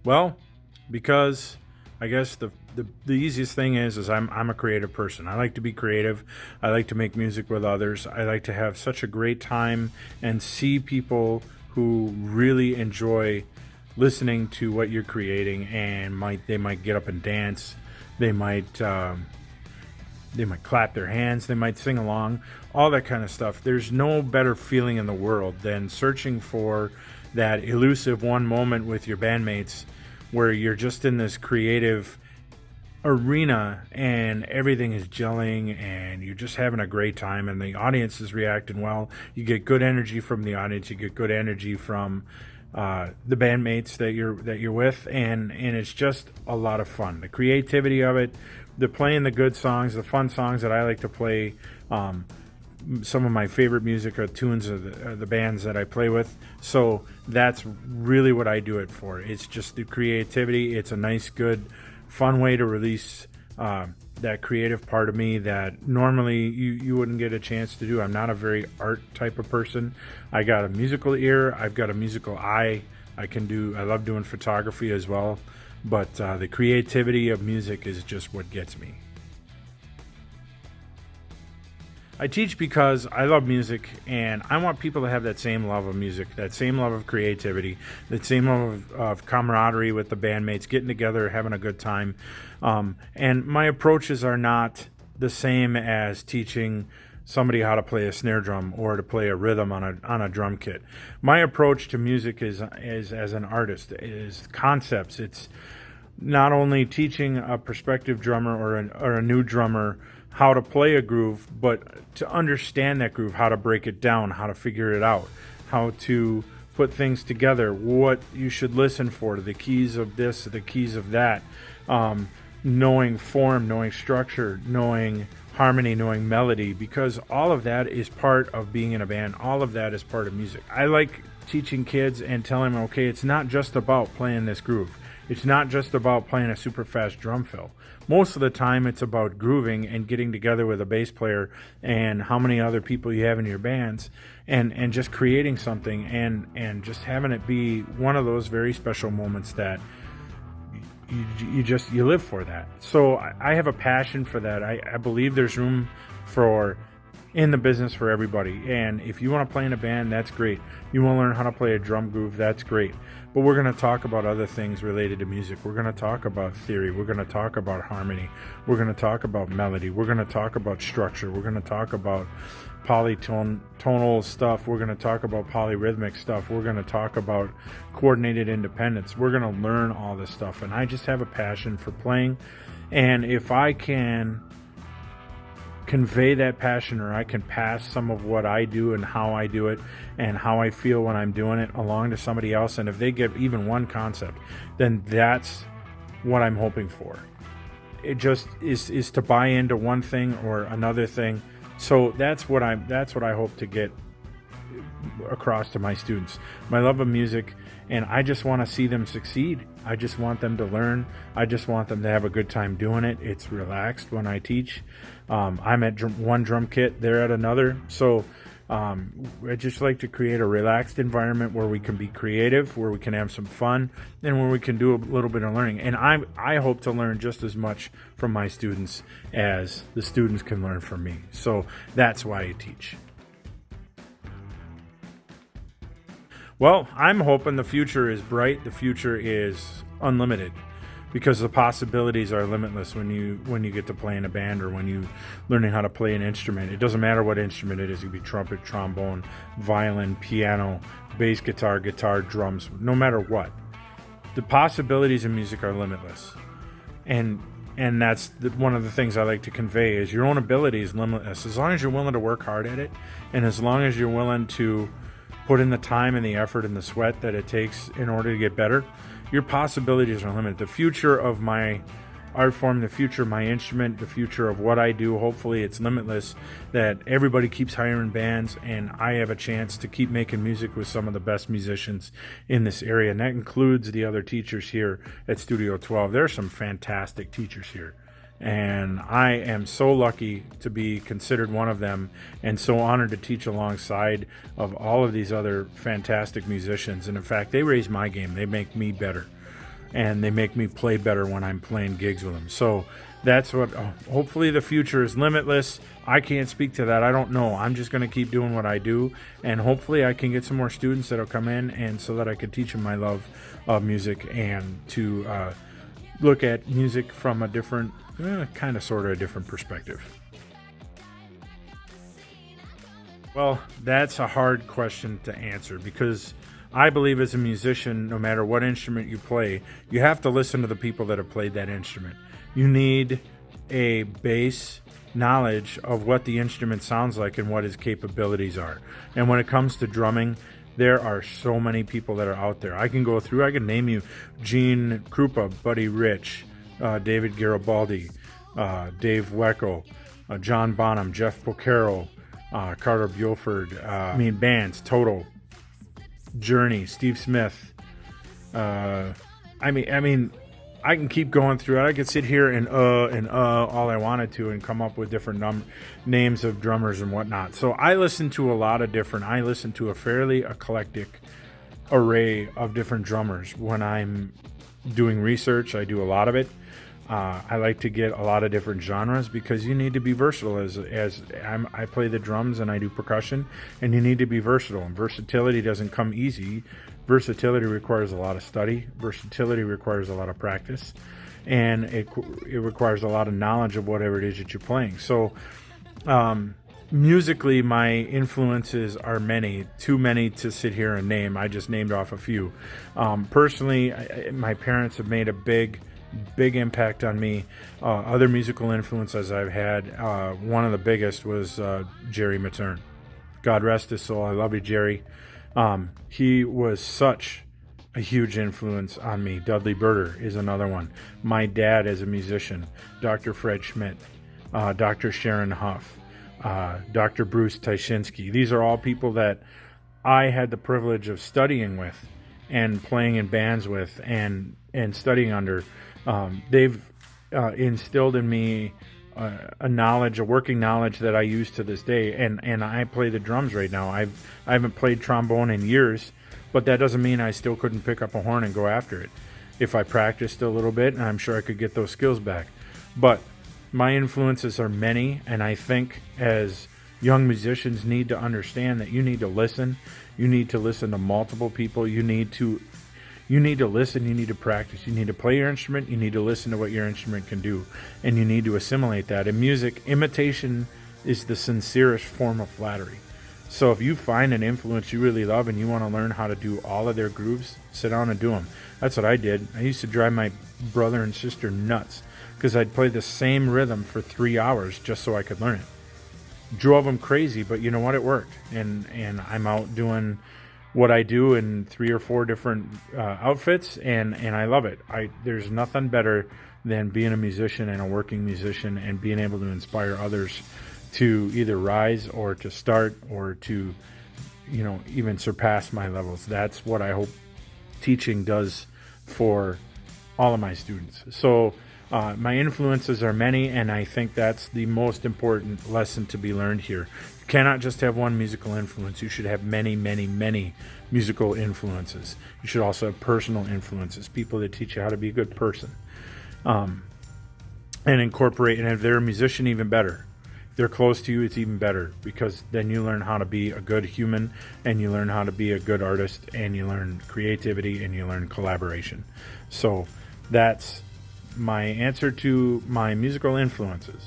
Well, because I guess the easiest thing is I'm a creative person. I like to be creative. I like to make music with others. I like to have such a great time and see people who really enjoy listening to what you're creating, and they might get up and dance. They might they might clap their hands. They might sing along. All that kind of stuff. There's no better feeling in the world than searching for that elusive one moment with your bandmates where you're just in this creative arena and everything is gelling and you're just having a great time and the audience is reacting well. You get good energy from the audience. You get good energy from the bandmates that you're with, and it's just a lot of fun. The creativity of it, the playing the good songs, the fun songs that I like to play. Some of my favorite music are tunes of the bands that I play with. So that's really what I do it for. It's just the creativity. It's a nice, good, fun way to release that creative part of me that normally you wouldn't get a chance to do. I'm not a very art type of person. I got a musical ear. I've got a musical eye. I love doing photography as well. But the creativity of music is just what gets me. I teach because I love music, and I want people to have that same love of music, that same love of creativity, that same love of camaraderie with the bandmates, getting together, having a good time. And my approaches are not the same as teaching somebody how to play a snare drum or to play a rhythm on a drum kit. My approach to music is as an artist, is concepts. It's not only teaching a prospective drummer or a new drummer how to play a groove, but to understand that groove, how to break it down, how to figure it out, how to put things together, what you should listen for, the keys of this, the keys of that, knowing form, knowing structure, knowing harmony, knowing melody, because all of that is part of being in a band. All of that is part of music. I like teaching kids and telling them, okay, it's not just about playing this groove. It's not just about playing a super fast drum fill. Most of the time it's about grooving and getting together with a bass player and how many other people you have in your bands and just creating something and just having it be one of those very special moments that you live for that. So I have a passion for that. I believe there's room for in the business for everybody. And if you want to play in a band, that's great. You want to learn how to play a drum groove, that's great. But we're going to talk about other things related to music. We're going to talk about theory. We're going to talk about harmony. We're going to talk about melody. We're going to talk about structure. We're going to talk about polytonal stuff. We're going to talk about polyrhythmic stuff. We're going to talk about coordinated independence. We're going to learn all this stuff. And I just have a passion for playing. And if I can convey that passion, or I can pass some of what I do and how I do it and how I feel when I'm doing it along to somebody else, and if they get even one concept, then that's what I'm hoping for. It just is to buy into one thing or another thing. So that's what I hope to get across to my students. My love of music, and I just want to see them succeed. I just want them to learn. I just want them to have a good time doing it. It's relaxed when I teach. I'm at one drum kit, they're at another. So I just like to create a relaxed environment where we can be creative, where we can have some fun, and where we can do a little bit of learning. And I hope to learn just as much from my students as the students can learn from me. So that's why I teach. Well, I'm hoping the future is bright. The future is unlimited, because the possibilities are limitless when you get to play in a band or when you learning how to play an instrument. It doesn't matter what instrument it is. It could be trumpet, trombone, violin, piano, bass guitar, drums, no matter what. The possibilities in music are limitless. And that's one of the things I like to convey is your own ability is limitless. As long as you're willing to work hard at it, and as long as you're willing to put in the time and the effort and the sweat that it takes in order to get better, your possibilities are limited. The future of my art form, the future of my instrument, the future of what I do, hopefully it's limitless, that everybody keeps hiring bands and I have a chance to keep making music with some of the best musicians in this area. And that includes the other teachers here at Studio 12. There are some fantastic teachers here. And I am so lucky to be considered one of them, and so honored to teach alongside of all of these other fantastic musicians. And in fact, they raise my game. They make me better. and they make me play better when I'm playing gigs with them. So that's what, hopefully the future is limitless. I can't speak to that. I don't know. I'm just going to keep doing what I do, and hopefully I can get some more students that'll come in, and so that I could teach them my love of music and to look at music from a different, kind of sort of a different perspective. Well, that's a hard question to answer, because I believe as a musician, no matter what instrument you play, you have to listen to the people that have played that instrument. You need a base knowledge of what the instrument sounds like and what its capabilities are. And when it comes to drumming, there are so many people that are out there. I can name you Gene Krupa, Buddy Rich, David Garibaldi, Dave Weckel, John Bonham, Jeff Porcaro, Carter Buford, bands, Toto, Journey, Steve Smith. I can keep going through it. I could sit here and all I wanted to and come up with different names of drummers and whatnot. So I listen to a fairly eclectic array of different drummers. When I'm doing research, I do a lot of it. I like to get a lot of different genres, because you need to be versatile. I play the drums and I do percussion, and you need to be versatile. And versatility doesn't come easy. Versatility requires a lot of study. Versatility requires a lot of practice, and it requires a lot of knowledge of whatever it is that you're playing. So musically, my influences are many, too many to sit here and name. I just named off a few. Personally, my parents have made a big impact on me. Other musical influences I've had, one of the biggest was Jerry Matern. God rest his soul. I love you, Jerry. He was such a huge influence on me. Dudley Birder is another one. My dad as a musician, Dr. Fred Schmidt, Dr. Sharon Huff, Dr. Bruce Tyshinsky. These are all people that I had the privilege of studying with and playing in bands with and studying under. They've instilled in me a working knowledge that I use to this day, and I play the drums right now. I haven't played trombone in years, but that doesn't mean I still couldn't pick up a horn and go after it. If I practiced a little bit, I'm sure I could get those skills back. But my influences are many, and I think as young musicians need to understand that you need to listen. You need to listen to multiple people. You need to listen, you need to practice, you need to play your instrument, you need to listen to what your instrument can do, and you need to assimilate that. In music, imitation is the sincerest form of flattery. So if you find an influence you really love and you want to learn how to do all of their grooves, sit down and do them. That's what I did. I used to drive my brother and sister nuts because I'd play the same rhythm for 3 hours just so I could learn it. Drove them crazy, but you know what? It worked. And I'm out doing what I do in 3 or 4 different outfits, and I love it. There's nothing better than being a musician and a working musician and being able to inspire others to either rise or to start or to, even surpass my levels. That's what I hope teaching does for all of my students. So my influences are many, and I think that's the most important lesson to be learned here. You cannot just have one musical influence. You should have many, many, many musical influences. You should also have personal influences, people that teach you how to be a good person. And incorporate, and if they're a musician, even better. If they're close to you, it's even better, because then you learn how to be a good human, and you learn how to be a good artist, and you learn creativity, and you learn collaboration. So that's my answer to my musical influences.